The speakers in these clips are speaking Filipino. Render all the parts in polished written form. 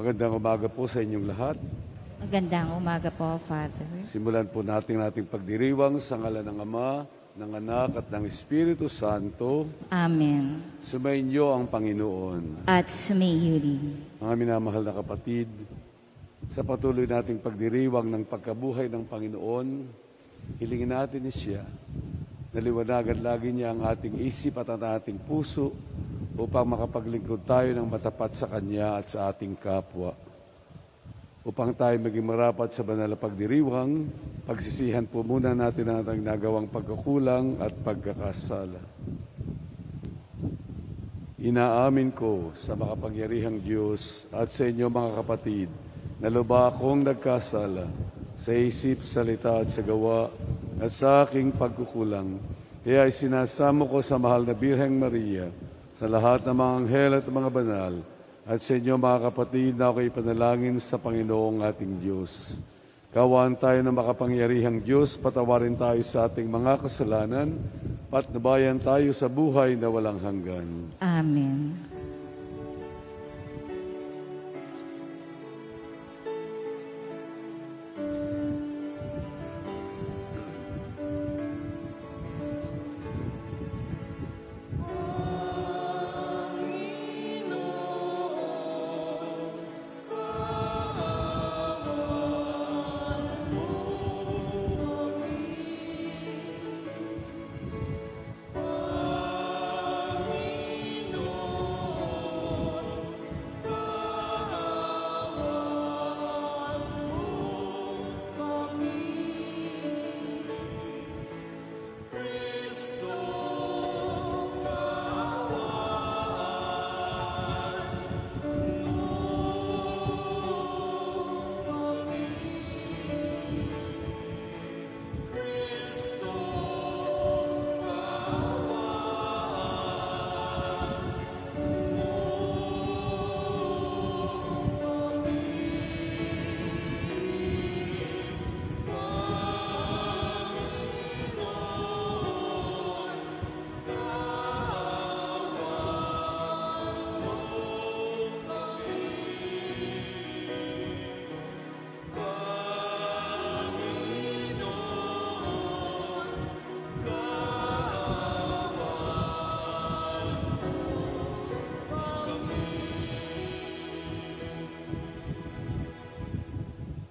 Magandang umaga po sa inyong lahat. Magandang umaga po, Father. Simulan po natin ating pagdiriwang sa ngalan ng Ama, ng Anak at ng Espiritu Santo. Amen. Sumainyo ang Panginoon. At sumayo din. Mga minamahal na kapatid, sa patuloy nating pagdiriwang ng pagkabuhay ng Panginoon, hilingin natin siya. Naliwanagan lagi niya ang ating isip at ang ating puso upang makapaglingkod tayo ng matapat sa Kanya at sa ating kapwa. Upang tayo maging marapat sa banal na pagdiriwang, pagsisihan po muna natin ang ating nagawang pagkakulang at pagkakasala. Inaamin ko sa makapangyarihang Diyos at sa inyo mga kapatid, na lubha akong nagkasala sa isip, salita at sa gawa at sa aking pagkukulang. Kaya isinasamo ko sa mahal na Birheng Maria, sa lahat ng mga anghel at mga banal, at sa inyo mga kapatid na ako'y panalangin sa Panginoong ating Diyos. Kawaan tayo ng makapangyarihang Diyos, patawarin tayo sa ating mga kasalanan, patnubayan tayo sa buhay na walang hanggan. Amen.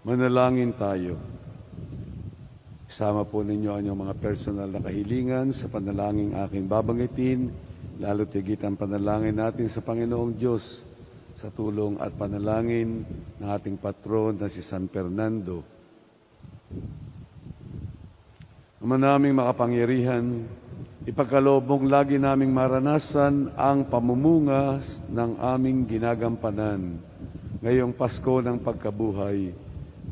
Manalangin tayo. Isama po ninyo ang inyong mga personal na kahilingan sa panalangin aking babanggitin, lalo tigit ang panalangin natin sa Panginoong Diyos sa tulong at panalangin ng ating patron na si San Fernando. Ama naming makapangyarihan, ipagkaloob lagi naming maranasan ang pamumunga ng aming ginagampanan ngayong Pasko ng pagkabuhay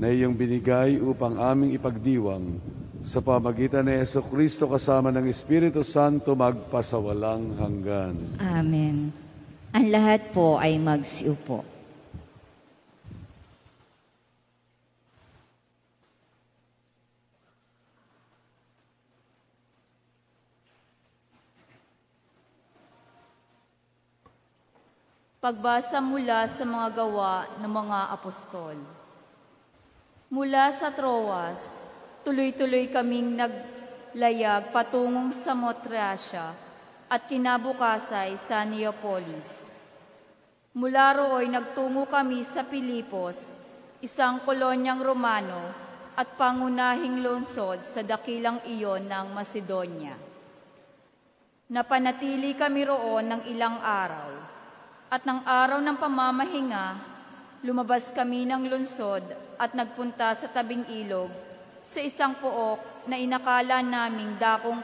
na iyong binigay upang aming ipagdiwang sa pamagitan ni Jesucristo kasama ng Espiritu Santo magpasawalang hanggan. Amen. Ang lahat po ay magsiupo. Pagbasa mula sa mga gawa ng mga apostol. Mula sa Troas, tuloy-tuloy kaming naglayag patungong Samotracia at kinabukasay sa Neapolis. Mula rooy nagtungo kami sa Pilipos, isang kolonyang Romano at pangunahing lungsod sa dakilang iyon ng Macedonia. Napanatili kami roon ng ilang araw, at ng araw ng pamamahinga, lumabas kami ng lungsod at nagpunta sa tabing ilog sa isang pook na inakala naming dakong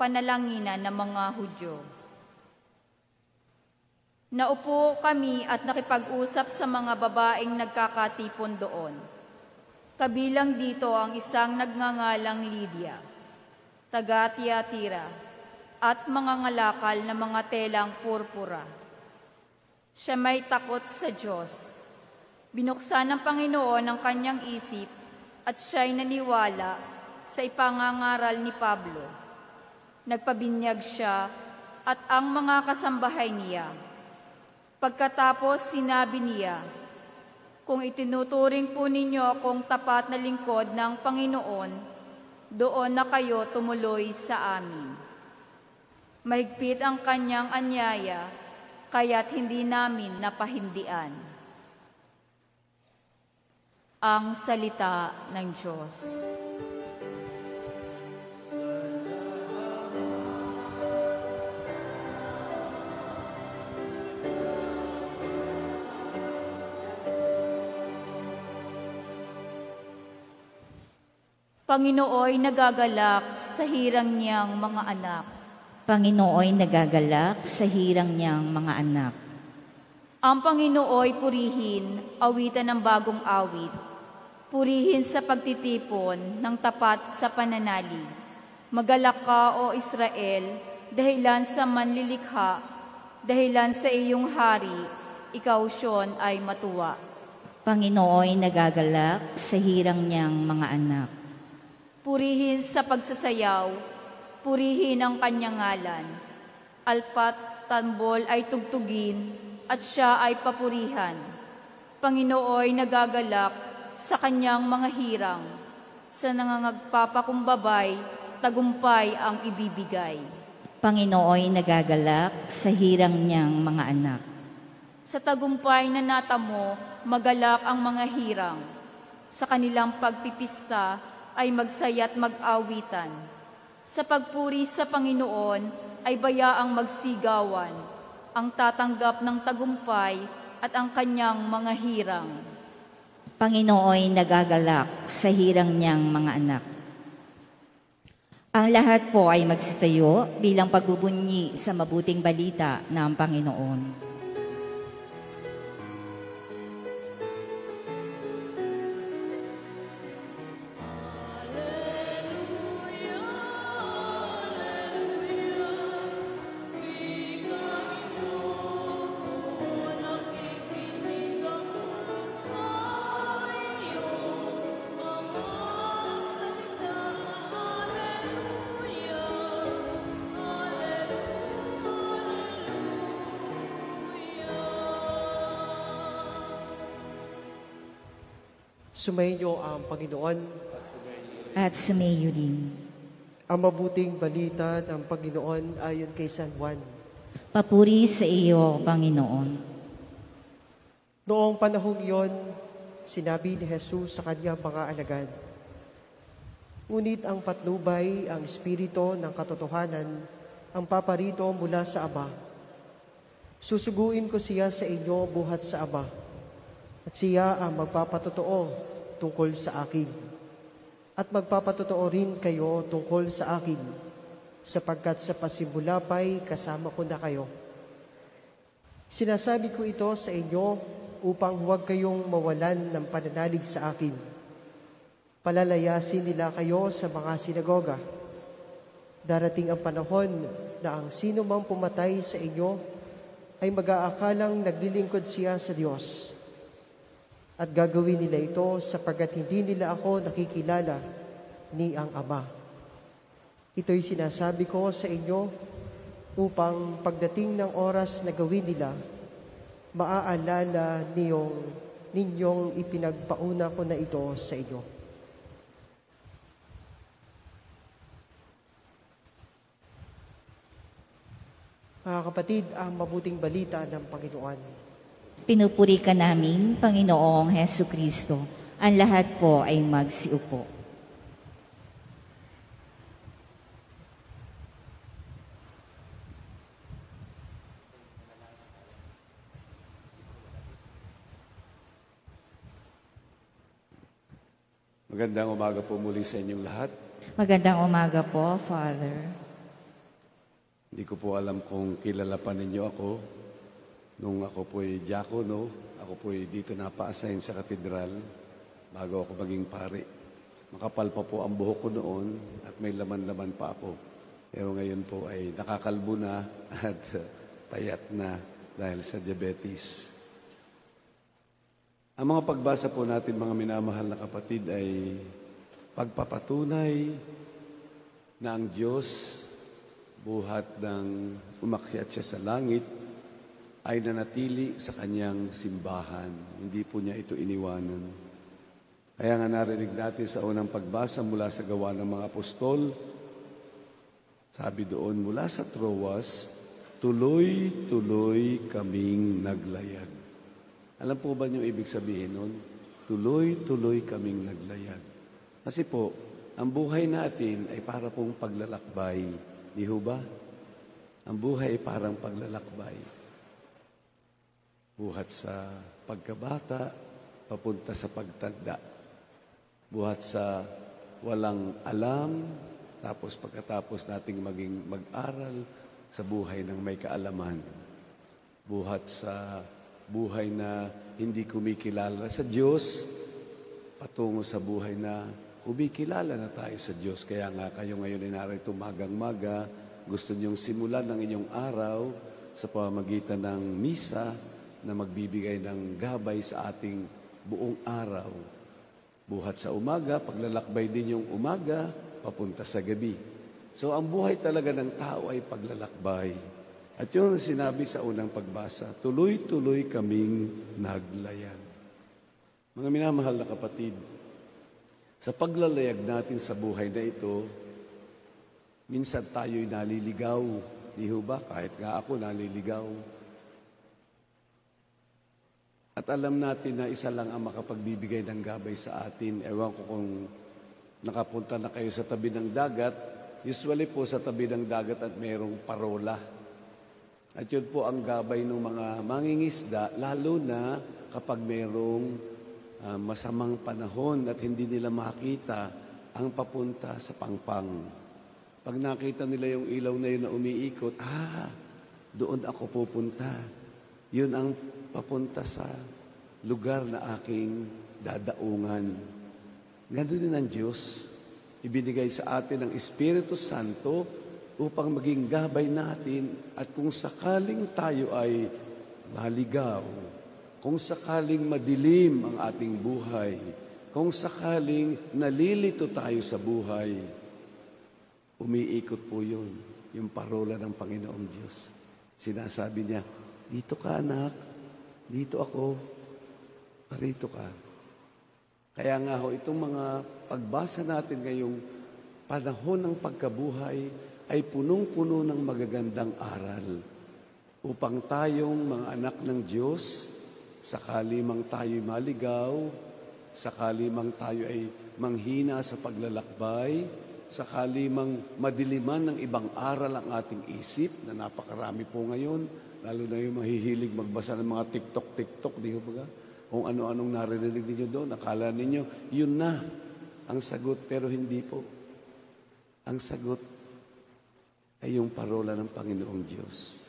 panalanginan ng mga Hudyo. Naupo kami at nakipag-usap sa mga babaeng nagkakatipon doon. Kabilang dito ang isang nagngangalang Lydia, taga Tiatira, at mga ngalakal na mga telang purpura. Siya may takot sa Diyos. Binuksan ng Panginoon ang kanyang isip at siya'y naniwala sa ipangangaral ni Pablo. Nagpabinyag siya at ang mga kasambahay niya. Pagkatapos sinabi niya, Kung itinuturing po ninyo akong tapat na lingkod ng Panginoon, doon na kayo tumuloy sa amin. Mahigpit ang kanyang anyaya, kaya't hindi namin napahindian. Ang salita ng Diyos. Panginooy nagagalak sa hirang niyang mga anak. Panginooy nagagalak sa hirang niyang mga anak. Ang Panginooy purihin, awitan ng bagong awit. Purihin sa pagtitipon ng tapat sa pananalig. Magalak ka, O Israel, dahilan sa manlilikha, dahilan sa iyong hari, ikaw Sion ay matuwa. Panginooy nagagalak sa hirang niyang mga anak. Purihin sa pagsasayaw, purihin ang kanyang ngalan. Alpat tambol ay tugtugin, at siya ay papurihan. Panginooy nagagalak sa kanyang mga hirang, sa nangangagpapakumbabay, tagumpay ang ibibigay. Panginooy nagagalak sa hirang niyang mga anak. Sa tagumpay na natamo, magalak ang mga hirang. Sa kanilang pagpipista ay magsaya't mag-awitan. Sa pagpuri sa Panginoon ay bayaang magsigawan, ang tatanggap ng tagumpay at ang kanyang mga hirang. Panginooy nagagalak sa hirang niyang mga anak. Ang lahat po ay magsitayo bilang pagbubunyi sa mabuting balita ng Panginoon. Sumainyo ang Panginoon. At sumayo din. Ang mabuting balita ng Panginoon ayon kay San Juan. Papuri sa iyo, Panginoon. Noong panahong iyon, sinabi ni Jesus sa kanyang mga alagad, "Ngunit ang patnubay, ang Espiritu ng katotohanan, ang paparito mula sa Ama. Susuguin ko siya sa inyo buhat sa Ama, at siya ang magpapatotoo tungkol sa akin. At magpapatotoo rin kayo tungkol sa akin, sapagkat sa pasimula pa'y kasama ko na kayo. Sinasabi ko ito sa inyo upang huwag kayong mawalan ng pananalig sa akin. Palalayasin nila kayo sa mga sinagoga. Darating ang panahon na ang sino mang pumatay sa inyo ay mag-aakalang naglilingkod siya sa Diyos. At gagawin nila ito sapagkat hindi nila ako nakikilala ni ang Ama. Ito'y sinasabi ko sa inyo upang pagdating ng oras na gawin nila, maaalala ninyong ipinagpauna ko na ito sa inyo." Mga kapatid, ang mabuting balita ng Panginoon. Pinupuri ka namin, Panginoong Hesu Kristo. Ang lahat po ay magsiupo. Magandang umaga po muli sa inyong lahat. Magandang umaga po, Father. Hindi ko po alam kung kilala pa ninyo ako. Nung ako po'y diakono, ako po'y dito napa-assign sa katedral bago ako maging pari. Makapal pa po ang buhok ko noon at may laman-laman pa ako. Pero ngayon po ay nakakalbo na at payat na dahil sa diabetes. Ang mga pagbasa po natin, mga minamahal na kapatid, ay pagpapatunay na ang Diyos buhat ng umakyat siya sa langit ay nanatili sa kanyang simbahan. Hindi po niya ito iniwanan. Kaya nga narinig natin sa unang pagbasa mula sa Gawa ng mga Apostol, sabi doon, mula sa Troas, tuloy-tuloy kaming naglayag. Alam po ba niyo ibig sabihin nun? Tuloy-tuloy kaming naglayag. Kasi po, ang buhay natin ay para pong paglalakbay. Di ho ba? Ang buhay ay parang paglalakbay. Buhat sa pagkabata, papunta sa pagtanda. Buhat sa walang alam, tapos pagkatapos nating maging mag-aral sa buhay ng may kaalaman. Buhat sa buhay na hindi kumikilala sa Diyos, patungo sa buhay na kumikilala na tayo sa Diyos. Kaya nga kayo ngayon ay narito magang-maga, gusto niyong simulan ng inyong araw sa pamamagitan ng misa na magbibigay ng gabay sa ating buong araw. Buhat sa umaga, paglalakbay din yung umaga, papunta sa gabi. So ang buhay talaga ng tao ay paglalakbay. At yun ang sinabi sa unang pagbasa, tuloy-tuloy kaming naglayag. Mga minamahal na kapatid, sa paglalayag natin sa buhay na ito, minsan tayo'y naliligaw. Di ho ba? Kahit nga ako naliligaw. At alam natin na isa lang ang makapagbibigay ng gabay sa atin. Ewan ko kung nakapunta na kayo sa tabi ng dagat. Usually po sa tabi ng dagat at mayroong parola. At yun po ang gabay ng mga mangingisda, lalo na kapag mayroong masamang panahon at hindi nila makita ang papunta sa pangpang. Pag nakita nila yung ilaw na yun na umiikot, doon ako pupunta. Yun ang papunta sa lugar na aking dadaungan. Ganun din ang Diyos. Ibinigay sa atin ang Espiritu Santo upang maging gabay natin at kung sakaling tayo ay maligaw, kung sakaling madilim ang ating buhay, kung sakaling nalilito tayo sa buhay, umiikot po yun, yung parola ng Panginoong Diyos. Sinasabi niya, dito ka anak, dito ako, parito ka. Kaya nga ho, itong mga pagbasa natin ngayong panahon ng pagkabuhay ay punong-puno ng magagandang aral upang tayong mga anak ng Diyos, sakali mang tayo'y maligaw, sakali mang tayo ay manghina sa paglalakbay, sakali mang madiliman ng ibang aral ang ating isip, na napakarami po ngayon, lalo na yung mahihilig magbasa ng mga TikTok, di ba ba? Kung ano-anong narinig ninyo doon, akala ninyo, yun na ang sagot, pero hindi po. Ang sagot ay yung parola ng Panginoong Diyos.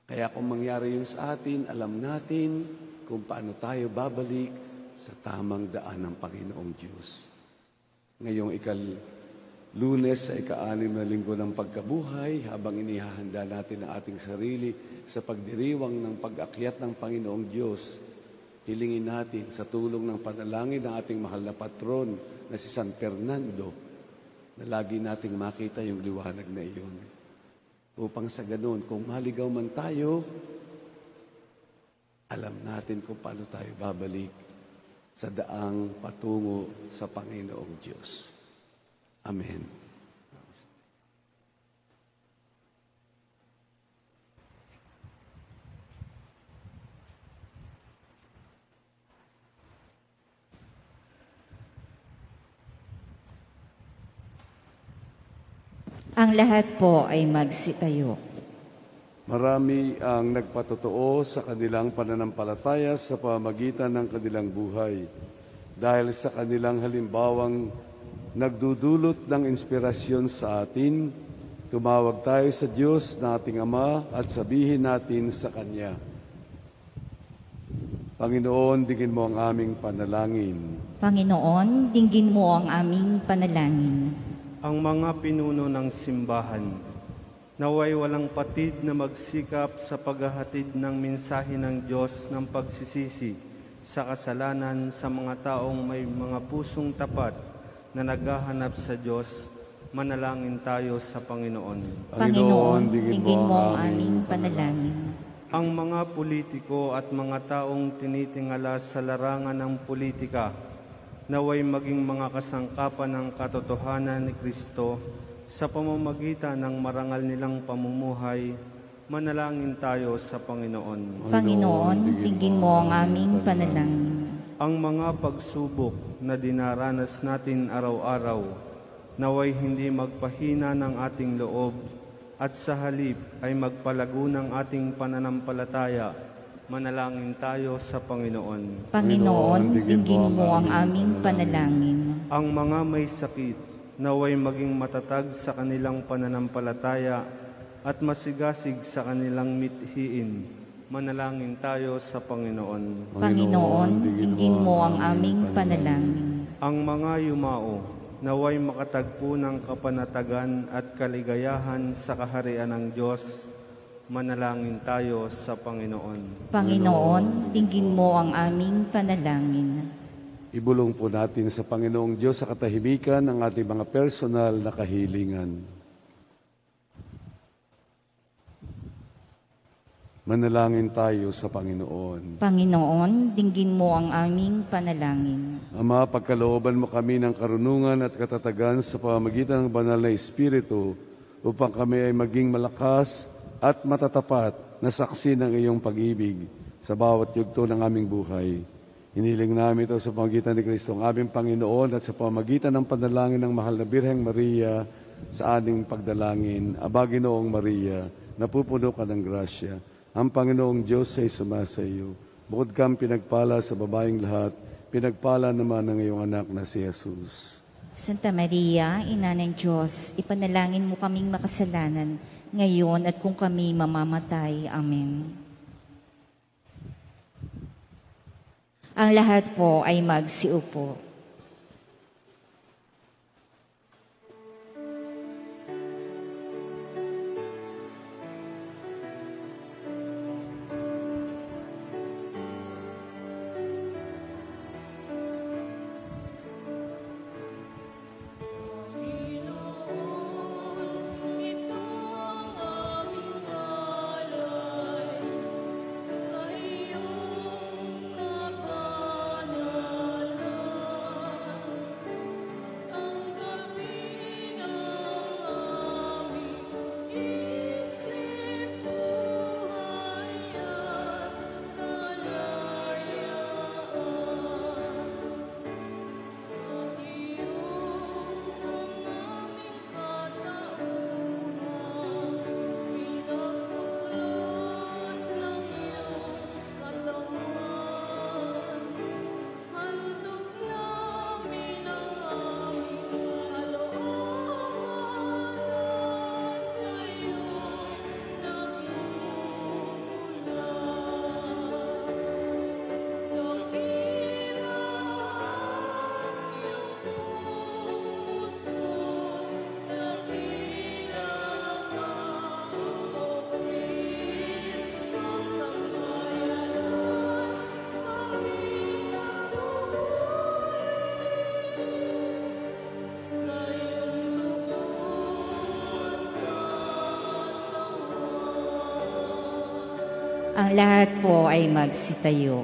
Kaya kung mangyari yun sa atin, alam natin kung paano tayo babalik sa tamang daan ng Panginoong Diyos. Ngayong Lunes sa ika-6 na linggo ng pagkabuhay, habang inihahanda natin ang ating sarili sa pagdiriwang ng pag-akyat ng Panginoong Diyos, hilingin natin sa tulong ng panalangin ng ating mahal na patron na si San Fernando, na lagi nating makita yung liwanag na iyon. Upang sa ganun, kung maligaw man tayo, alam natin kung paano tayo babalik sa daang patungo sa Panginoong Diyos. Amen. Ang lahat po ay magsitayo. Marami ang nagpatotoo sa kanilang pananampalataya sa pamamagitan ng kanilang buhay. Dahil sa kanilang halimbawang nagdudulot ng inspirasyon sa atin, tumawag tayo sa Diyos na ating Ama at sabihin natin sa Kanya, Panginoon, dinggin mo ang aming panalangin. Panginoon, dinggin mo ang aming panalangin. Ang mga pinuno ng simbahan, naway walang patid na magsikap sa paghahatid ng mensahe ng Diyos ng pagsisisi sa kasalanan sa mga taong may mga pusong tapat na naghahanap sa Diyos. Manalangin tayo sa Panginoon. Panginoon, dinggin mo ang aming panalangin. ang mga politiko at mga taong tinitingala sa larangan ng politika naway maging mga kasangkapan ng katotohanan ni Kristo sa pamamagitan ng marangal nilang pamumuhay. Manalangin tayo sa Panginoon. Panginoon, dinggin mo ang aming panalangin. Ang mga pagsubok na dinaranas natin araw-araw, naway hindi magpahina ng ating loob at sa halip ay magpalago ng ating pananampalataya. Manalangin tayo sa Panginoon. Panginoon, dinggin mo ang aming panalangin. Ang mga may sakit, naway maging matatag sa kanilang pananampalataya at masigasig sa kanilang mithiin. Manalangin tayo sa Panginoon. Panginoon, dinggin mo ang aming panalangin. Ang mga yumao, naway makatagpo ng kapanatagan at kaligayahan sa kaharian ng Diyos. Manalangin tayo sa Panginoon. Panginoon, dinggin mo ang aming panalangin. Ibulong po natin sa Panginoong Diyos sa katahimikan ang ating mga personal na kahilingan. Manalangin tayo sa Panginoon. Panginoon, dinggin mo ang aming panalangin. Ama, pagkalooban mo kami ng karunungan at katatagan sa pamamagitan ng banal na Espiritu upang kami ay maging malakas at matatapat na saksi ng iyong pag-ibig sa bawat yugto ng aming buhay. Hiniling namin ito sa pamamagitan ni Kristo ang aming Panginoon at sa pamamagitan ng panalangin ng mahal na Birheng Maria sa ating pagdalangin. Aba, Ginoong Maria, napupuno ka ng grasya. Ang Panginoong Diyos ay sumasa iyo. Bukod kang pinagpala sa babaeng lahat, pinagpala naman ng iyong anak na si Jesus. Santa Maria, Ina ng Diyos, ipanalangin mo kaming makasalanan, ngayon at kung kami mamamatay. Amen. Ang lahat po ay magsiupo. Ang lahat po ay magsitayo.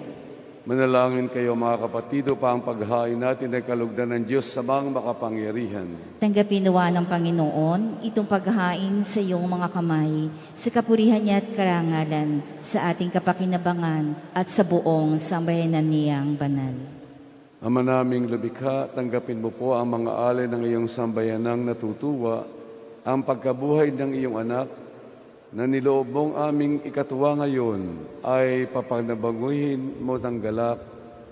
Manalangin kayo mga kapatid upang paghain natin ay kalugdan ng Diyos sa mga makapangyarihan. Tanggapin nawa ng Panginoon itong paghain sa iyong mga kamay, sa kapurihan niya at karangalan, sa ating kapakinabangan at sa buong sambayanan niyang banal. Ama naming lumikha, tanggapin mo po ang mga alay ng iyong sambayanang natutuwa, ang pagkabuhay ng iyong anak, na niloob mong aming ikatuwa ngayon ay papanabanguhin mo ng galak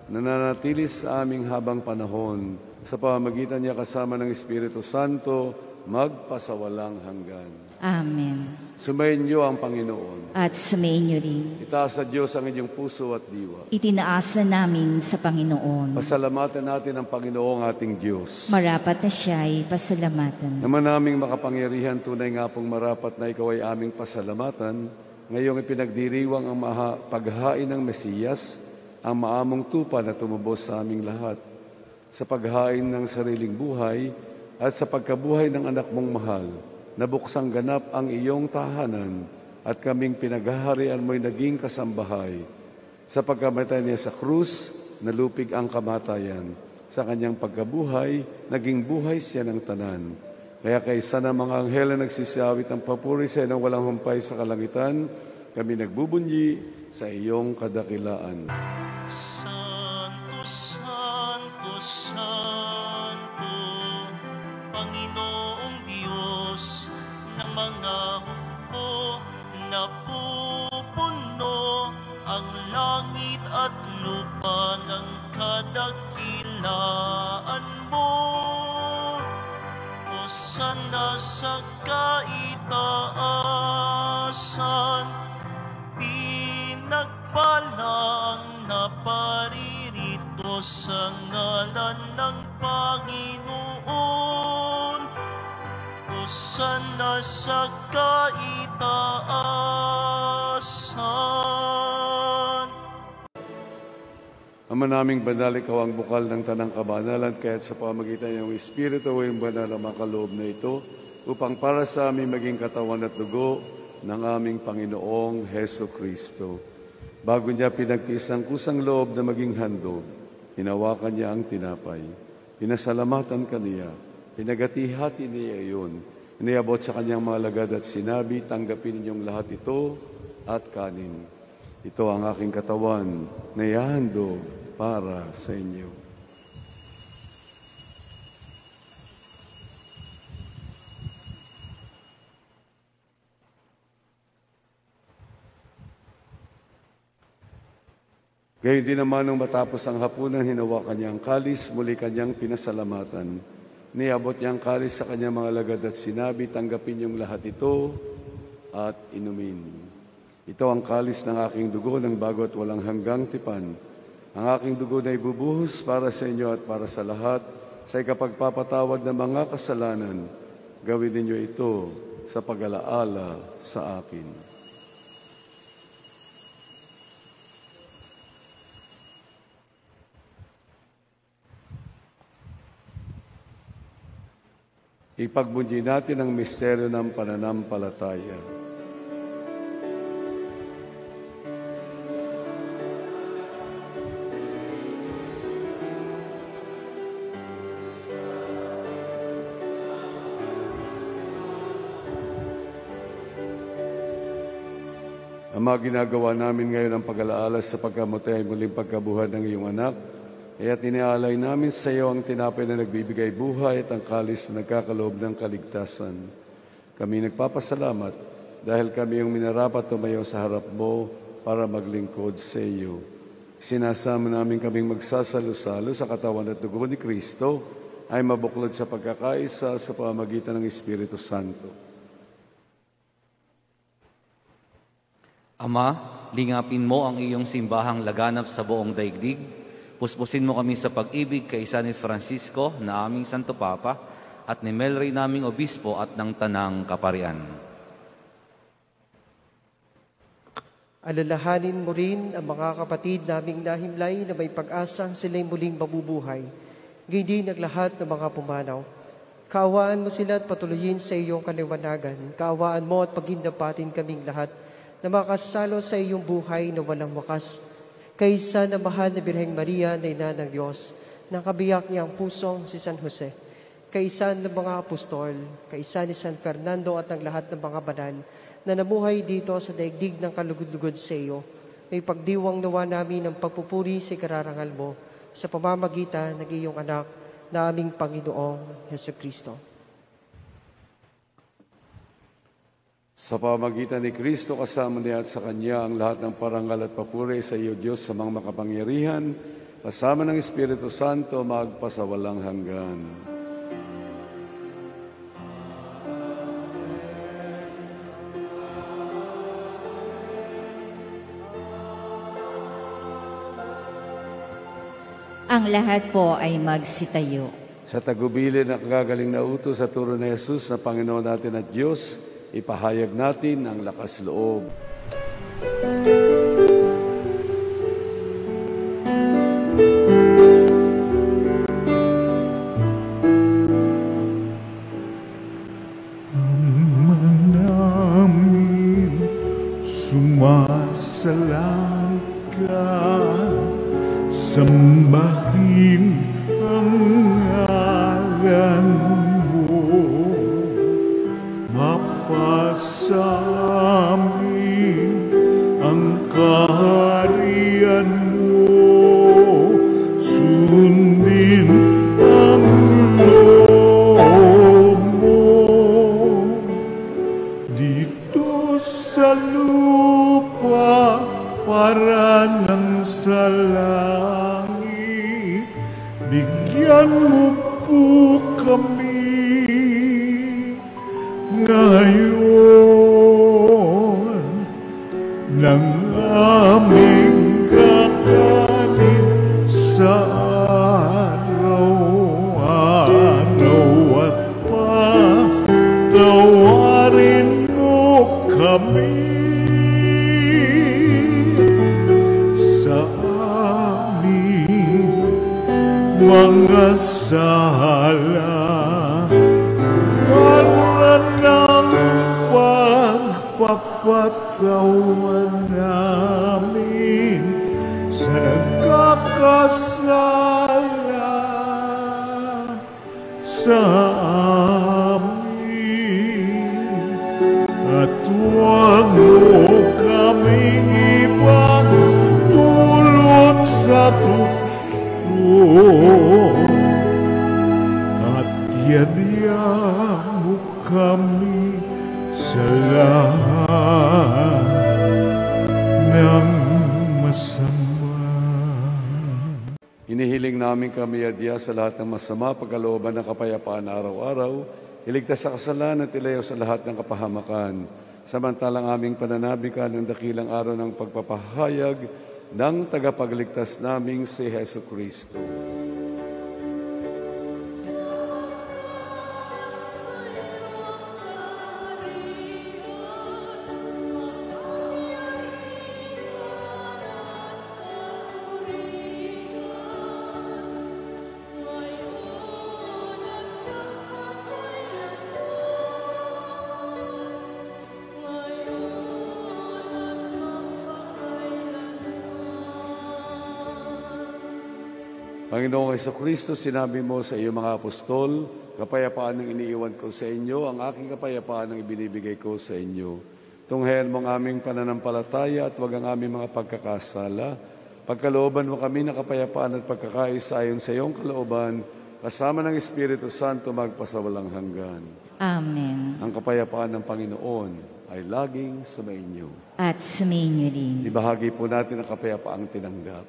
na nanatili sa aming habang panahon sa pamamagitan niya kasama ng Espiritu Santo magpasawalang hanggan. Amen. Sumayin niyo ang Panginoon. At sumayin niyo rin. Itaas sa Diyos ang inyong puso at diwa. Itinaasa namin sa Panginoon. Pasalamatan natin ang Panginoong ating Diyos. Marapat na siya'y pasalamatan. Naman naming makapangyarihan, tunay nga pong marapat na ikaw ay aming pasalamatan. Ngayong ipinagdiriwang ang paghain ng Mesiyas, ang maamong tupa na tumubos sa aming lahat. Sa paghain ng sariling buhay at sa pagkabuhay ng anak mong mahal, nabuksang ganap ang iyong tahanan, at kaming pinaghaharian mo'y naging kasambahay. Sa pagkamatay niya sa krus, nalupig ang kamatayan. Sa kanyang pagkabuhay, naging buhay siya ng tanan. Kaya kaysa ng mga anghel na nagsisawit ang papuri sa ng walang humpay sa kalangitan, kami nagbubunyi sa iyong kadakilaan. Santo, Santo, Santo, Panginoong Diyos ng mga hukbo, napupuno ang langit at lupa ng kadakilaan mo. Hosana sa kaitaasan, pinagpalang naparirito sa ngalan ng Panginoon. Hosana sa kaitaasan. Ama naming banal, ikaw ang bukal ng tanang kabanalan, kaya't sa pamagitan ng Espiritu o yung banal na makaloob na ito, upang para sa aming maging katawan at dugo ng aming Panginoong Heso Kristo. Bago niya pinagtiis ang kusang loob na maging handog, hinawakan niya ang tinapay. Pinasalamatan kaniya, pinagati-hati niya iyon, iniabot sa kanyang mga lagad at sinabi, tanggapin ninyong lahat ito at kanin. Ito ang aking katawan na ihahandog para sa inyo. Gayon din naman nung matapos ang hapunan, hinawakan niya ang kalis, muli kanyang pinasalamatan. Niabot niya ang kalis sa kanyang mga lagad at sinabi, tanggapin niyong lahat ito at inumin. Ito ang kalis ng aking dugo ng bago at walang hanggang tipan. Ang aking dugo na ibubuhos para sa inyo at para sa lahat sa ikapagpapatawad ng mga kasalanan. Gawin ninyo ito sa pag-alaala sa akin. Ipagbunyi natin ang misteryo ng pananampalataya. Ama, ginagawa namin ngayon ang pag-alaala sa pagkamatay at muling pagkabuhay ng iyong anak. Kaya't iniaalay namin sa iyo ang tinapay na nagbibigay buhay at ang kalis na nagkakaloob ng kaligtasan. Kami nagpapasalamat dahil kami yung minarapat tumayo sa harap mo para maglingkod sa iyo. Sinasama namin kaming magsasalo-salo sa katawan at dugo ni Kristo ay mabuklod sa pagkakaisa sa pamamagitan ng Espiritu Santo. Ama, lingapin mo ang iyong simbahang laganap sa buong daigdig. Puspusin mo kami sa pag-ibig kay San Francisco na aming Santo Papa at ni Melry naming Obispo at ng Tanang Kaparian. Alalahanin mo rin ang mga kapatid naming nahimlay na may pag-asang sila'y muling mabubuhay. Gayon din ang lahat ng mga pumanaw. Kaawaan mo sila at patuloyin sa iyong kaliwanagan. Kaawaan mo at pagindapatin kaming lahat na makasalo sa iyong buhay na walang wakas, kaysa na mahal na Birheng Maria na Ina ng Diyos, na kabiyak niyang pusong si San Jose, kaysa ng mga apostol, kaysa ni San Fernando at ng lahat ng mga banal na namuhay dito sa daigdig ng kalugod-lugod sa iyo, may pagdiwang nawa namin ng pagpupuri sa ikararangal mo sa pamamagitan ng iyong anak na aming Panginoong Heso Kristo. Sa pamagitan ni Kristo, kasama niya at sa Kanya ang lahat ng parangal at papuri sa iyo, Diyos, sa mga makapangyarihan, kasama ng Espiritu Santo, magpasawalang hanggan. Ang lahat po ay magsitayo. Sa tagubilin ng kagagaling na utos sa turo ni Jesus na Panginoon natin at Diyos, ipahayag natin ang lakas loob. Ama namin, sumasalangit ka, sambahin ang ngalan mo, mapasamin ang kaharian mo, sundin ang loob mo dito sa lupa para nang sa langit. Bigyan mo po kami ngayon ng aming kakanin sa araw-araw at patawarin mo kami sa aming mga sala, para ng pagpapatawan namin sa nagkakasala sa amin, at huwag mo kaming ipagdulot sa tukso, at yadya mo kami sa lahat ng masama. Hinihiling namin kami adya sa lahat ng masama, pagkalooban ng kapayapaan araw-araw, iligtas sa kasalanan at ilayo sa lahat ng kapahamakan, samantalang aming pananabikan ng dakilang araw ng pagpapahayag ng tagapagligtas naming si Hesu Kristo. Panginoong Jesucristo, sinabi mo sa iyong mga apostol, kapayapaan ang iniiwan ko sa inyo, ang aking kapayapaan ang ibinibigay ko sa inyo. Tunghayan mo ang aming pananampalataya at huwag ang aming mga pagkakasala. Pagkalooban mo kami ng kapayapaan at pagkakaisa ayon sa iyong kalooban, kasama ng Espiritu Santo magpasawalang hanggan. Amen. Ang kapayapaan ng Panginoon ay laging sumainyo. At sumainyo rin. Ibahagi po natin ang kapayapaang tinanggap.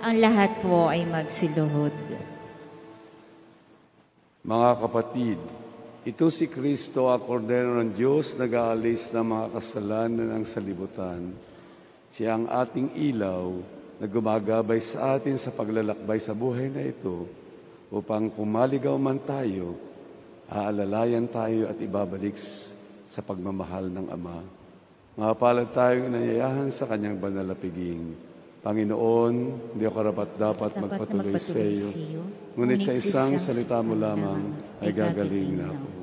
Ang lahat po ay magsiluhod. Mga kapatid, ito si Kristo, ang kordero ng Diyos, nag-aalis ng mga kasalanan ng salibutan. Siya ang ating ilaw na gumagabay sa atin sa paglalakbay sa buhay na ito, upang kung maligaw man tayo, aalalayan tayo at ibabalik sa pagmamahal ng Ama. Mapalad tayong inanyayahan sa kanyang banal na piging. Panginoon, hindi ako dapat magpatuloy sa iyo. Ngunit sa isang salita mo lamang ay gagaling na ako.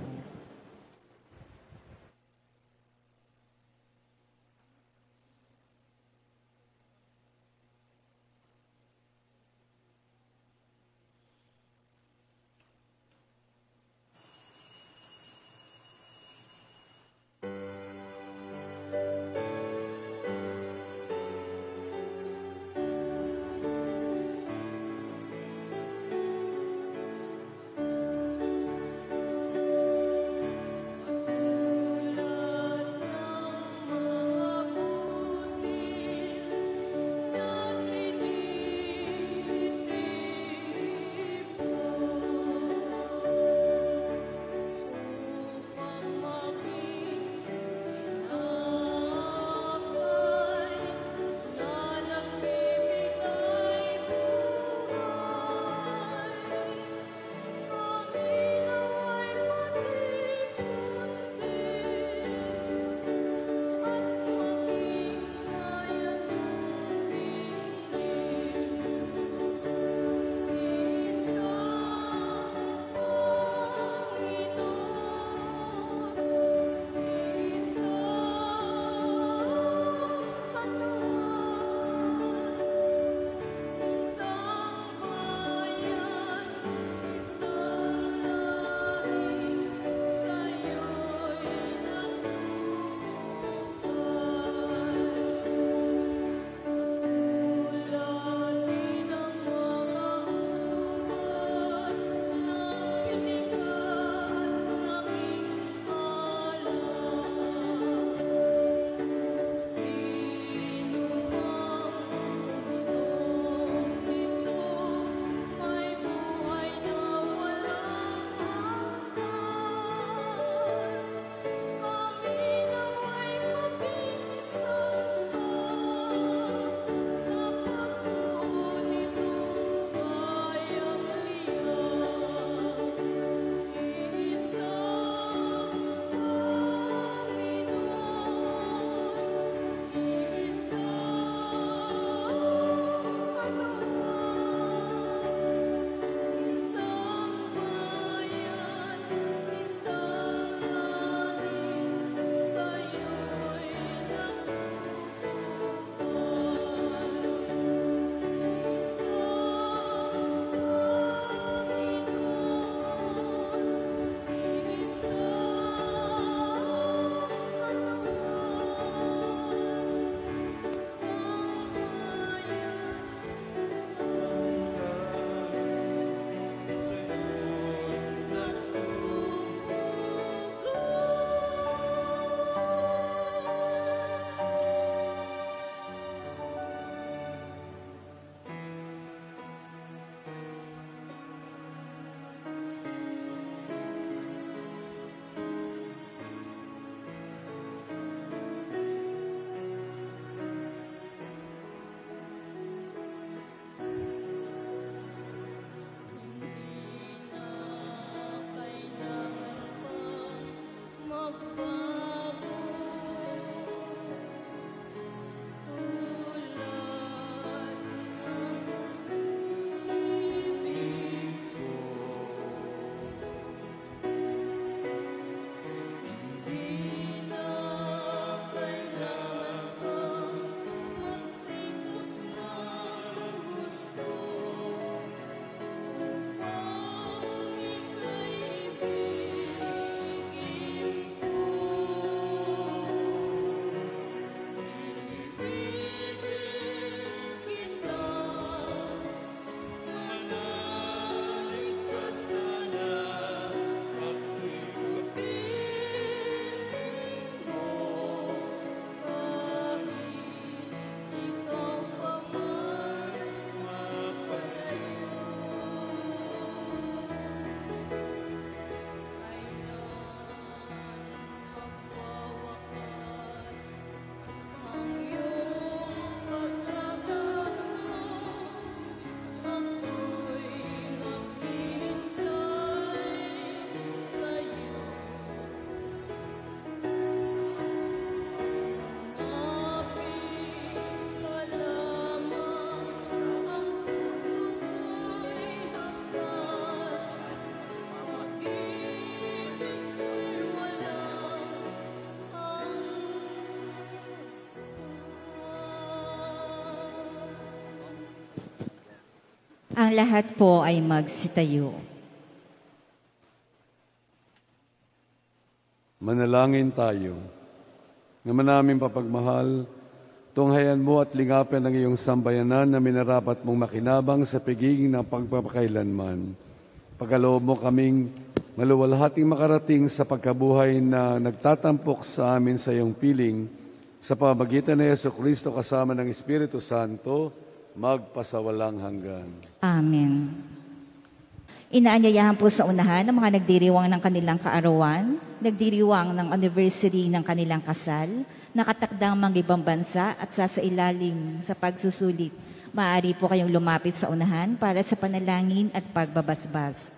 Ang lahat po ay magsitayo. Manalangin tayo. Naman namin papagmahal, tunghayan mo at lingapin ang iyong sambayanan na minarapat mong makinabang sa piging ng pagpapakailanman. Pagkaloob mo kaming maluwalhating makarating sa pagkabuhay na nagtatampok sa amin sa iyong piling, sa pamamagitan ni Jesucristo kasama ng Espiritu Santo, magpasawalang hanggan. Amen. Inaanyayahan po sa unahan ng mga nagdiriwang ng kanilang kaarawan, nagdiriwang ng anniversary ng kanilang kasal, nakatakdang mga ibang bansa at sasailalim sa pagsusulit. Maaari po kayong lumapit sa unahan para sa panalangin at pagbabasbas.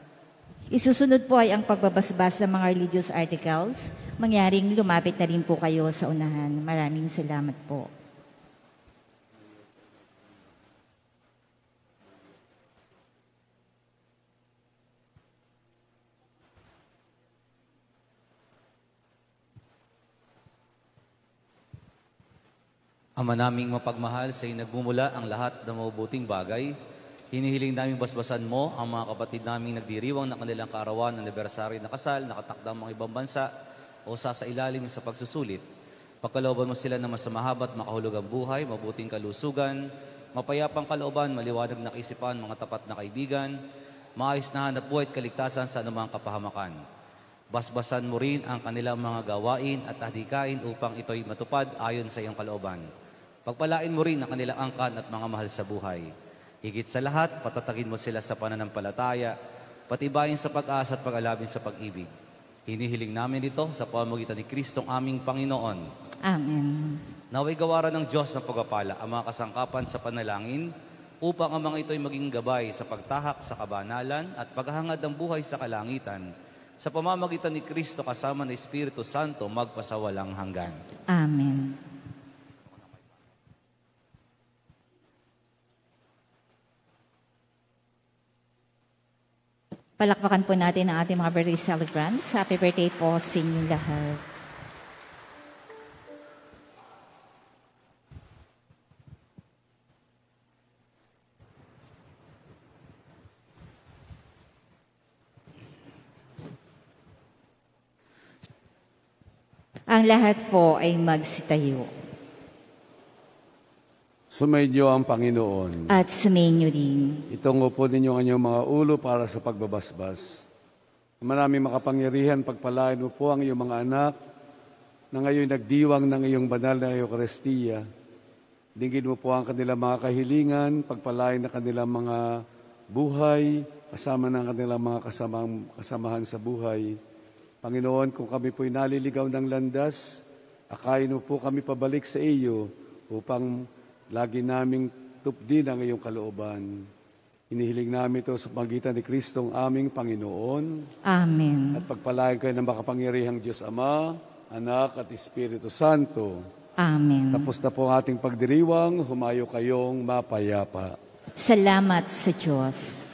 Isusunod po ay ang pagbabasbas sa mga religious articles. Mangyaring lumapit na rin po kayo sa unahan. Maraming salamat po. Ama naming mapagmahal, sa iyo nagmumula ang lahat ng mabubuting bagay. Hinihiling naming basbasan mo ang mga kapatid naming nagdiriwang ng kanilang kaarawan, anibersaryo na kasal, nakatakdang mga ibang bansa o sasailalim sa pagsusulit. Pagkalooban mo sila ng masamahabat, makahulugang buhay, mabuting kalusugan, mapayapang kalooban, maliwanag na kaisipan, mga tapat na kaibigan, maayos na hanap buhay at kaligtasan sa anumang kapahamakan. Basbasan mo rin ang kanilang mga gawain at adhikain upang ito'y matupad ayon sa iyong kalooban. Pagpalain mo rin ang kanilang angkan at mga mahal sa buhay. Higit sa lahat, patatagin mo sila sa pananampalataya, patibayin sa pag-asa at pag-alabin sa pag-ibig. Hinihiling namin ito sa pamamagitan ni Kristong aming Panginoon. Amen. Naway gawaran ng Diyos ng pagpapala ang mga kasangkapan sa panalangin upang ang mga ito'y maging gabay sa pagtahak sa kabanalan at paghahangad ng buhay sa kalangitan sa pamamagitan ni Kristo kasama ng Espiritu Santo magpasawalang hanggan. Amen. Palakpakan po natin ang ating mga birthday celebrants. Happy birthday po sa inyong lahat. Ang lahat po ay magsitayo. Sumainyo ang Panginoon. At sumainyo din. Itungo po ninyo ang inyong mga ulo para sa pagbabasbas. Maraming makapangyarihan, pagpalain mo po ang iyong mga anak na ngayon nagdiwang ng iyong banal na Eucharistia. Dinggin mo po ang kanilang mga kahilingan, pagpalain na kanilang mga buhay, kasama ng kanilang mga kasamahan sa buhay. Panginoon, kung kami po'y naliligaw ng landas, akayin mo po kami pabalik sa iyo upang lagi naming tupdin ang iyong kalooban. Hinihiling namin ito sa pagitan ni Kristong aming Panginoon. Amen. At pagpalain kayo ng makapangyarihang Diyos Ama, Anak at Espiritu Santo. Amen. Tapos na po ang ating pagdiriwang, humayo kayong mapayapa. Salamat sa Diyos.